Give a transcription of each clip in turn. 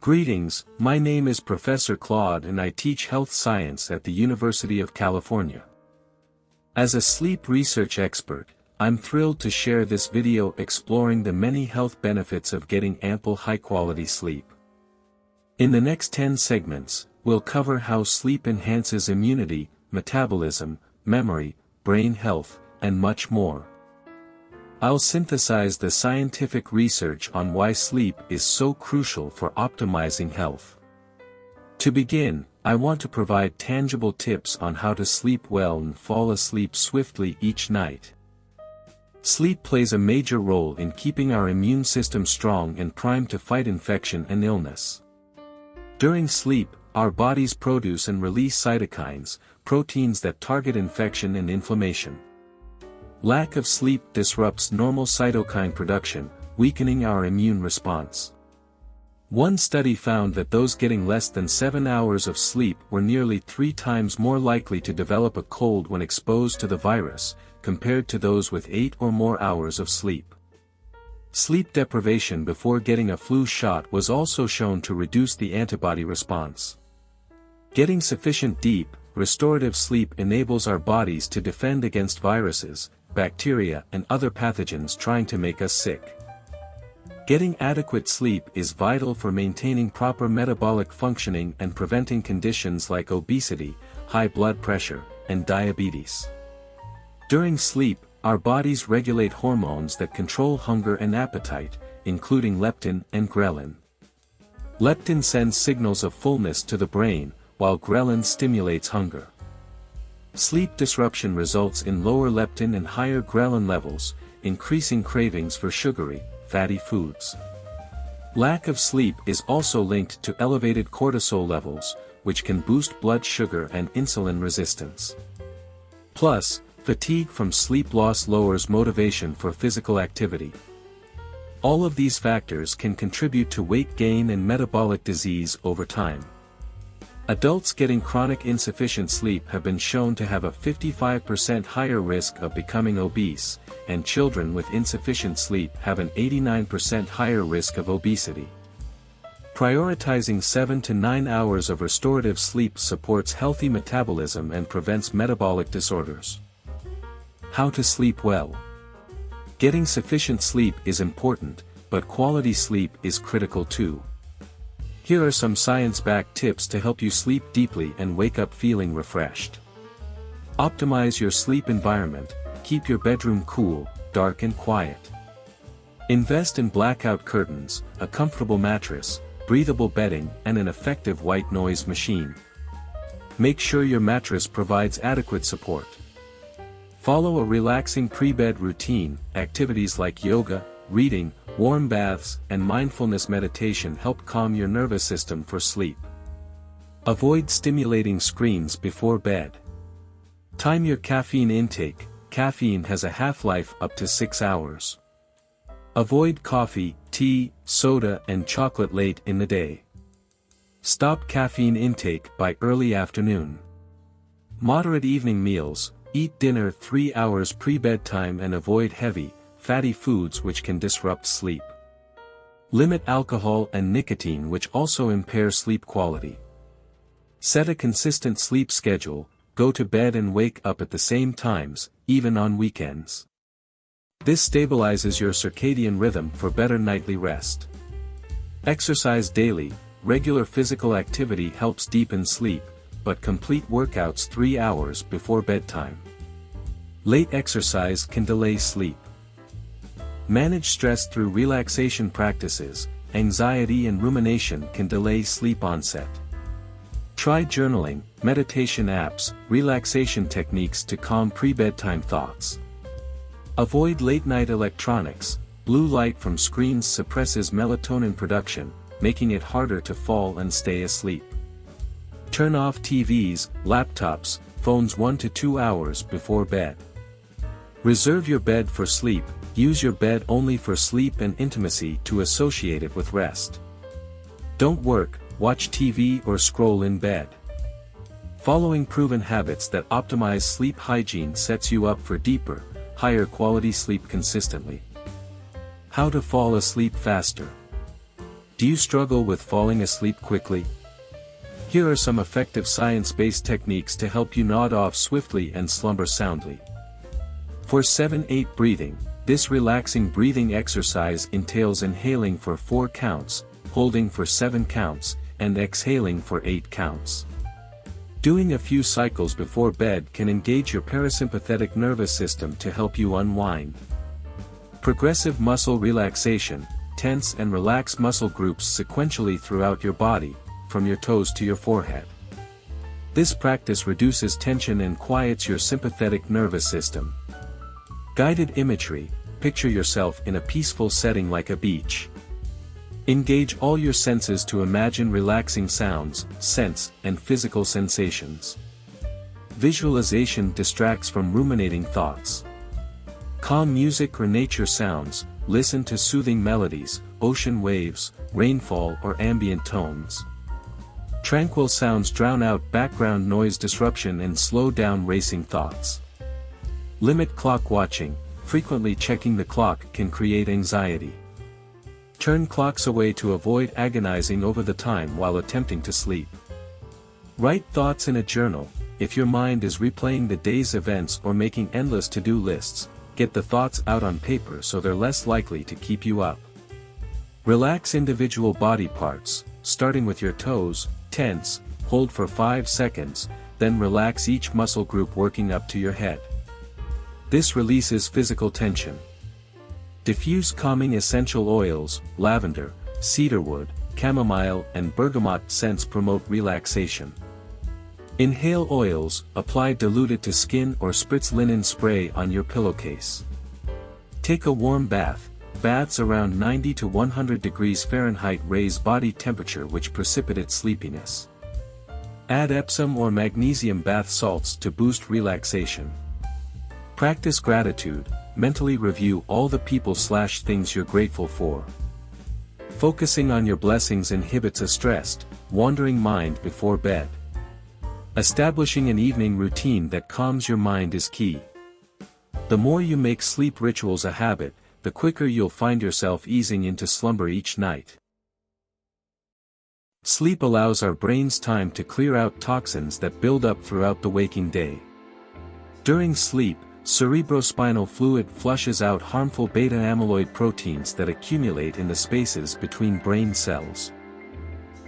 Greetings, my name is Professor Claude and I teach health science at the University of California. As a sleep research expert, I'm thrilled to share this video exploring the many health benefits of getting ample high-quality sleep. In the next 10 segments, we'll cover how sleep enhances immunity, metabolism, memory, brain health, and much more. I'll synthesize the scientific research on why sleep is so crucial for optimizing health. To begin, I want to provide tangible tips on how to sleep well and fall asleep swiftly each night. Sleep plays a major role in keeping our immune system strong and primed to fight infection and illness. During sleep, our bodies produce and release cytokines, proteins that target infection and inflammation. Lack of sleep disrupts normal cytokine production, weakening our immune response. One study found that those getting less than 7 hours of sleep were nearly 3 times more likely to develop a cold when exposed to the virus, compared to those with 8 or more hours of sleep. Sleep deprivation before getting a flu shot was also shown to reduce the antibody response. Getting sufficient deep, restorative sleep enables our bodies to defend against viruses, bacteria and other pathogens trying to make us sick. Getting adequate sleep is vital for maintaining proper metabolic functioning and preventing conditions like obesity, high blood pressure, and diabetes. During sleep, our bodies regulate hormones that control hunger and appetite, including leptin and ghrelin. Leptin sends signals of fullness to the brain, while ghrelin stimulates hunger. Sleep disruption results in lower leptin and higher ghrelin levels, increasing cravings for sugary, fatty foods. Lack of sleep is also linked to elevated cortisol levels, which can boost blood sugar and insulin resistance. Plus, fatigue from sleep loss lowers motivation for physical activity. All of these factors can contribute to weight gain and metabolic disease over time. Adults getting chronic insufficient sleep have been shown to have a 55% higher risk of becoming obese, and children with insufficient sleep have an 89% higher risk of obesity. Prioritizing 7 to 9 hours of restorative sleep supports healthy metabolism and prevents metabolic disorders. How to sleep well. Getting sufficient sleep is important, but quality sleep is critical too. Here are some science-backed tips to help you sleep deeply and wake up feeling refreshed. Optimize your sleep environment, keep your bedroom cool, dark and quiet. Invest in blackout curtains, a comfortable mattress, breathable bedding and an effective white noise machine. Make sure your mattress provides adequate support. Follow a relaxing pre-bed routine. Activities like yoga, reading, warm baths, and mindfulness meditation help calm your nervous system for sleep. Avoid stimulating screens before bed. Time your caffeine intake. Caffeine has a half-life up to 6 hours. Avoid coffee, tea, soda, and chocolate late in the day. Stop caffeine intake by early afternoon. Moderate evening meals. Eat dinner 3 hours pre-bedtime and avoid heavy, fatty foods which can disrupt sleep. Limit alcohol and nicotine which also impair sleep quality. Set a consistent sleep schedule, go to bed and wake up at the same times, even on weekends. This stabilizes your circadian rhythm for better nightly rest. Exercise daily. Regular physical activity helps deepen sleep, but complete workouts 3 hours before bedtime. Late exercise can delay sleep. Manage stress through relaxation practices. Anxiety and rumination can delay sleep onset. Try journaling, meditation apps, relaxation techniques to calm pre-bedtime thoughts. Avoid late-night electronics. Blue light from screens suppresses melatonin production, making it harder to fall and stay asleep. Turn off TVs, laptops, phones 1 to 2 hours before bed. Reserve your bed for sleep. Use your bed only for sleep and intimacy to associate it with rest. Don't work, watch TV or scroll in bed. Following proven habits that optimize sleep hygiene sets you up for deeper, higher quality sleep consistently. How to fall asleep faster. Do you struggle with falling asleep quickly? Here are some effective science-based techniques to help you nod off swiftly and slumber soundly. For 7-8 breathing, this relaxing breathing exercise entails inhaling for 4 counts, holding for 7 counts, and exhaling for 8 counts. Doing a few cycles before bed can engage your parasympathetic nervous system to help you unwind. Progressive muscle relaxation, tense and relax muscle groups sequentially throughout your body, from your toes to your forehead. This practice reduces tension and quiets your sympathetic nervous system. Guided imagery, picture yourself in a peaceful setting like a beach. Engage all your senses to imagine relaxing sounds, scents, and physical sensations. Visualization distracts from ruminating thoughts. Calm music or nature sounds, listen to soothing melodies, ocean waves, rainfall or ambient tones. Tranquil sounds drown out background noise disruption and slow down racing thoughts. Limit clock watching, frequently checking the clock can create anxiety. Turn clocks away to avoid agonizing over the time while attempting to sleep. Write thoughts in a journal. If your mind is replaying the day's events or making endless to-do lists, get the thoughts out on paper so they're less likely to keep you up. Relax individual body parts, starting with your toes, tense, hold for 5 seconds, then relax each muscle group working up to your head. This releases physical tension. Diffuse calming essential oils, lavender, cedarwood, chamomile and bergamot scents promote relaxation. Inhale oils, apply diluted to skin or spritz linen spray on your pillowcase. Take a warm bath. Baths around 90 to 100 degrees Fahrenheit raise body temperature which precipitates sleepiness. Add Epsom or magnesium bath salts to boost relaxation. Practice gratitude, mentally review all the people/things you're grateful for. Focusing on your blessings inhibits a stressed, wandering mind before bed. Establishing an evening routine that calms your mind is key. The more you make sleep rituals a habit, the quicker you'll find yourself easing into slumber each night. Sleep allows our brains time to clear out toxins that build up throughout the waking day. During sleep, cerebrospinal fluid flushes out harmful beta-amyloid proteins that accumulate in the spaces between brain cells.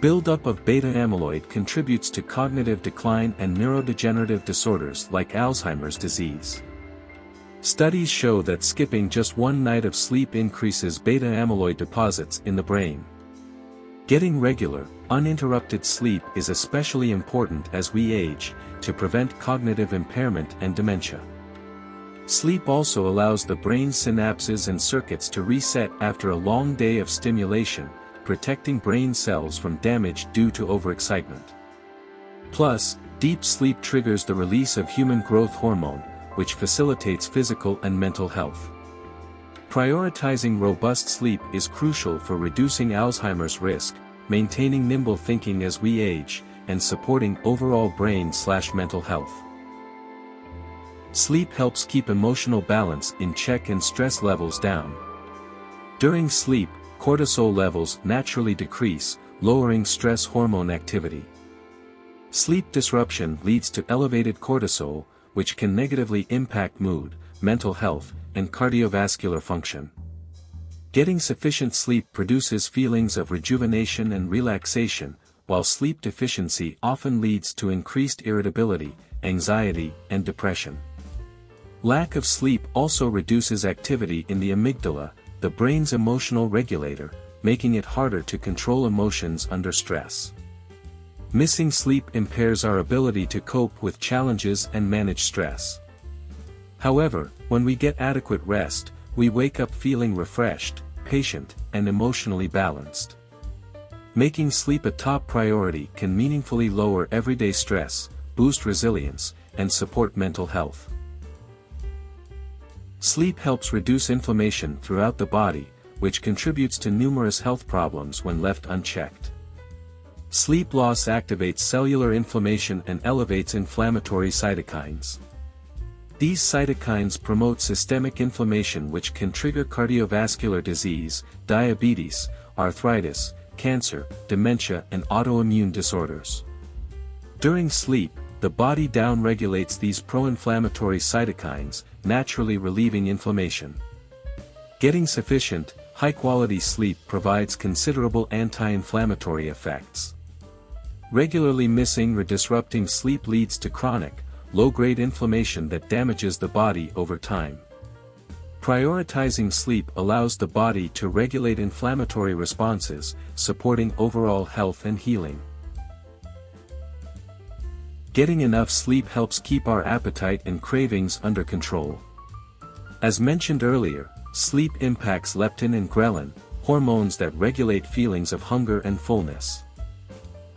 Buildup of beta-amyloid contributes to cognitive decline and neurodegenerative disorders like Alzheimer's disease. Studies show that skipping just one night of sleep increases beta-amyloid deposits in the brain. Getting regular, uninterrupted sleep is especially important as we age, to prevent cognitive impairment and dementia. Sleep also allows the brain's synapses and circuits to reset after a long day of stimulation, protecting brain cells from damage due to overexcitement. Plus, deep sleep triggers the release of human growth hormone, which facilitates physical and mental health. Prioritizing robust sleep is crucial for reducing Alzheimer's risk, maintaining nimble thinking as we age, and supporting overall brain/mental health. Sleep helps keep emotional balance in check and stress levels down. During sleep, cortisol levels naturally decrease, lowering stress hormone activity. Sleep disruption leads to elevated cortisol, which can negatively impact mood, mental health, and cardiovascular function. Getting sufficient sleep produces feelings of rejuvenation and relaxation, while sleep deficiency often leads to increased irritability, anxiety, and depression. Lack of sleep also reduces activity in the amygdala, the brain's emotional regulator, making it harder to control emotions under stress. Missing sleep impairs our ability to cope with challenges and manage stress. However, when we get adequate rest, we wake up feeling refreshed, patient, and emotionally balanced. Making sleep a top priority can meaningfully lower everyday stress, boost resilience, and support mental health. Sleep helps reduce inflammation throughout the body, which contributes to numerous health problems when left unchecked. Sleep loss activates cellular inflammation and elevates inflammatory cytokines. These cytokines promote systemic inflammation which can trigger cardiovascular disease, diabetes, arthritis, cancer, dementia and autoimmune disorders. During sleep, the body downregulates these pro-inflammatory cytokines, naturally relieving inflammation. Getting sufficient, high-quality sleep provides considerable anti-inflammatory effects. Regularly missing or disrupting sleep leads to chronic, low-grade inflammation that damages the body over time. Prioritizing sleep allows the body to regulate inflammatory responses, supporting overall health and healing. Getting enough sleep helps keep our appetite and cravings under control. As mentioned earlier, sleep impacts leptin and ghrelin, hormones that regulate feelings of hunger and fullness.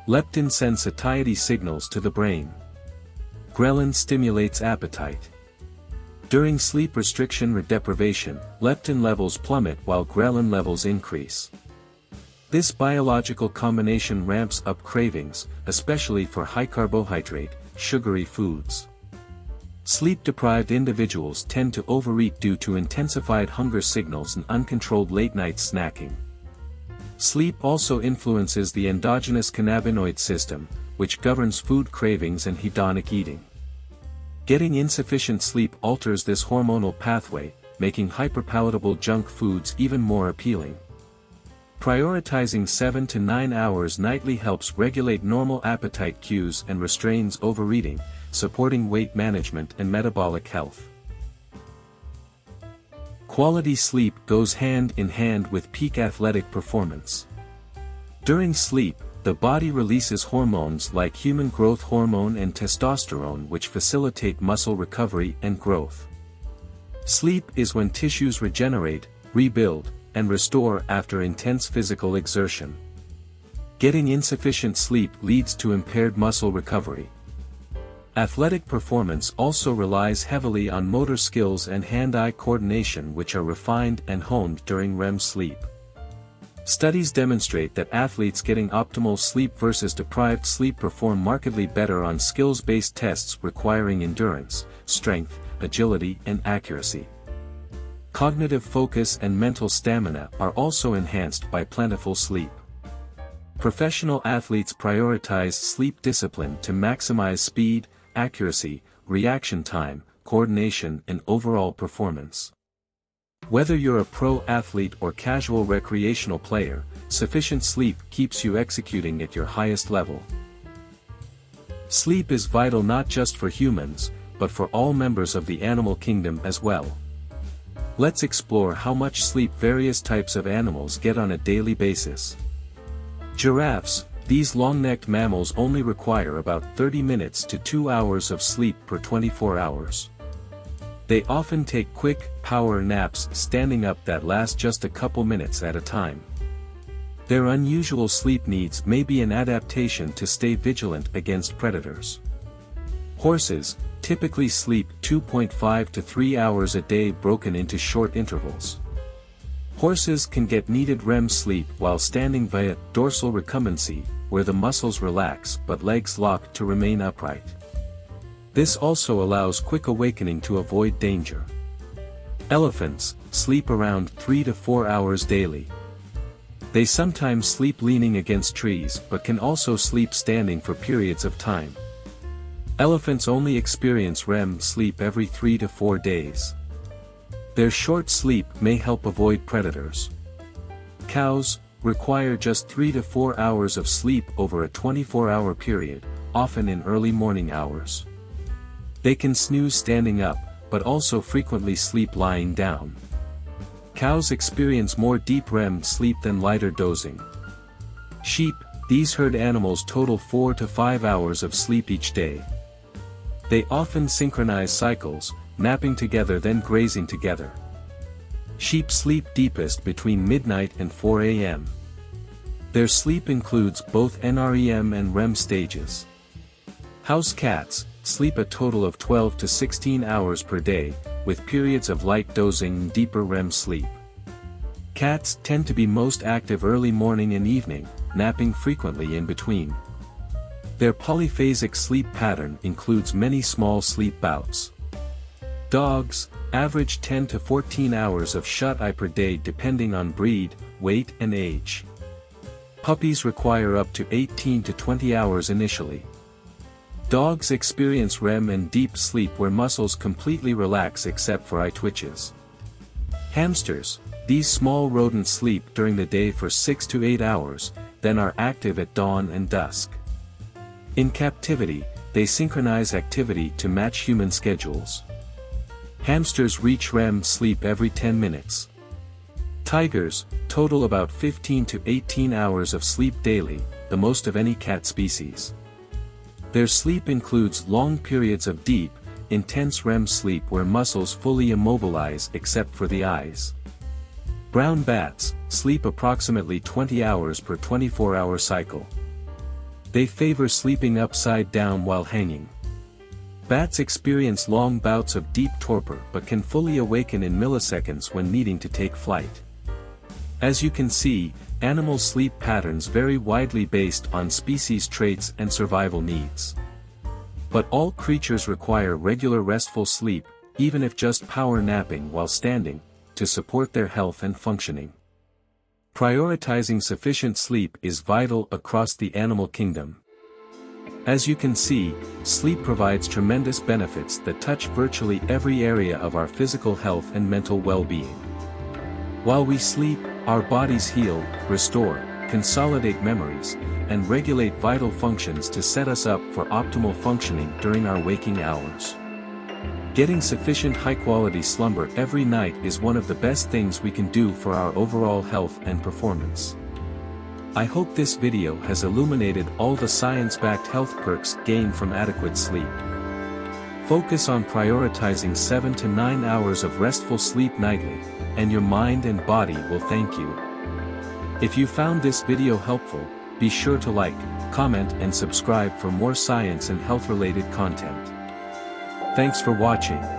Leptin sends satiety signals to the brain. Ghrelin stimulates appetite. During sleep restriction or deprivation, leptin levels plummet while ghrelin levels increase. This biological combination ramps up cravings, especially for high-carbohydrate, sugary foods. Sleep-deprived individuals tend to overeat due to intensified hunger signals and uncontrolled late-night snacking. Sleep also influences the endogenous cannabinoid system, which governs food cravings and hedonic eating. Getting insufficient sleep alters this hormonal pathway, making hyperpalatable junk foods even more appealing. Prioritizing 7 to 9 hours nightly helps regulate normal appetite cues and restrains overeating, supporting weight management and metabolic health. Quality sleep goes hand in hand with peak athletic performance. During sleep, the body releases hormones like human growth hormone and testosterone which facilitate muscle recovery and growth. Sleep is when tissues regenerate, rebuild, and restore after intense physical exertion. Getting insufficient sleep leads to impaired muscle recovery. Athletic performance also relies heavily on motor skills and hand-eye coordination which are refined and honed during REM sleep. Studies demonstrate that athletes getting optimal sleep versus deprived sleep perform markedly better on skills-based tests requiring endurance, strength, agility and accuracy. Cognitive focus and mental stamina are also enhanced by plentiful sleep. Professional athletes prioritize sleep discipline to maximize speed, accuracy, reaction time, coordination and overall performance. Whether you're a pro athlete or casual recreational player, sufficient sleep keeps you executing at your highest level. Sleep is vital not just for humans, but for all members of the animal kingdom as well. Let's explore how much sleep various types of animals get on a daily basis. Giraffes, these long-necked mammals only require about 30 minutes to 2 hours of sleep per 24 hours. They often take quick, power naps standing up that last just a couple minutes at a time. Their unusual sleep needs may be an adaptation to stay vigilant against predators. Horses typically sleep 2.5 to 3 hours a day broken into short intervals. Horses can get needed REM sleep while standing via dorsal recumbency, where the muscles relax but legs lock to remain upright. This also allows quick awakening to avoid danger. Elephants sleep around 3 to 4 hours daily. They sometimes sleep leaning against trees but can also sleep standing for periods of time. Elephants only experience REM sleep every 3 to 4 days. Their short sleep may help avoid predators. Cows require just 3 to 4 hours of sleep over a 24-hour period, often in early morning hours. They can snooze standing up, but also frequently sleep lying down. Cows experience more deep REM sleep than lighter dozing. Sheep, these herd animals total 4 to 5 hours of sleep each day. They often synchronize cycles, napping together then grazing together. Sheep sleep deepest between midnight and 4 a.m. Their sleep includes both NREM and REM stages. House cats sleep a total of 12 to 16 hours per day, with periods of light dozing and deeper REM sleep. Cats tend to be most active early morning and evening, napping frequently in between. Their polyphasic sleep pattern includes many small sleep bouts. Dogs average 10 to 14 hours of shut-eye per day depending on breed, weight and age. Puppies require up to 18 to 20 hours initially. Dogs experience REM and deep sleep where muscles completely relax except for eye twitches. Hamsters, these small rodents sleep during the day for 6 to 8 hours, then are active at dawn and dusk. In captivity, they synchronize activity to match human schedules. Hamsters reach REM sleep every 10 minutes. Tigers total about 15 to 18 hours of sleep daily, the most of any cat species. Their sleep includes long periods of deep, intense REM sleep where muscles fully immobilize except for the eyes. Brown bats sleep approximately 20 hours per 24-hour cycle. They favor sleeping upside down while hanging. Bats experience long bouts of deep torpor but can fully awaken in milliseconds when needing to take flight. As you can see, animal sleep patterns vary widely based on species traits and survival needs. But all creatures require regular restful sleep, even if just power napping while standing, to support their health and functioning. Prioritizing sufficient sleep is vital across the animal kingdom. As you can see, sleep provides tremendous benefits that touch virtually every area of our physical health and mental well-being. While we sleep, our bodies heal, restore, consolidate memories, and regulate vital functions to set us up for optimal functioning during our waking hours. Getting sufficient high-quality slumber every night is one of the best things we can do for our overall health and performance. I hope this video has illuminated all the science-backed health perks gained from adequate sleep. Focus on prioritizing 7 to 9 hours of restful sleep nightly, and your mind and body will thank you. If you found this video helpful, be sure to like, comment and subscribe for more science and health-related content. Thanks for watching.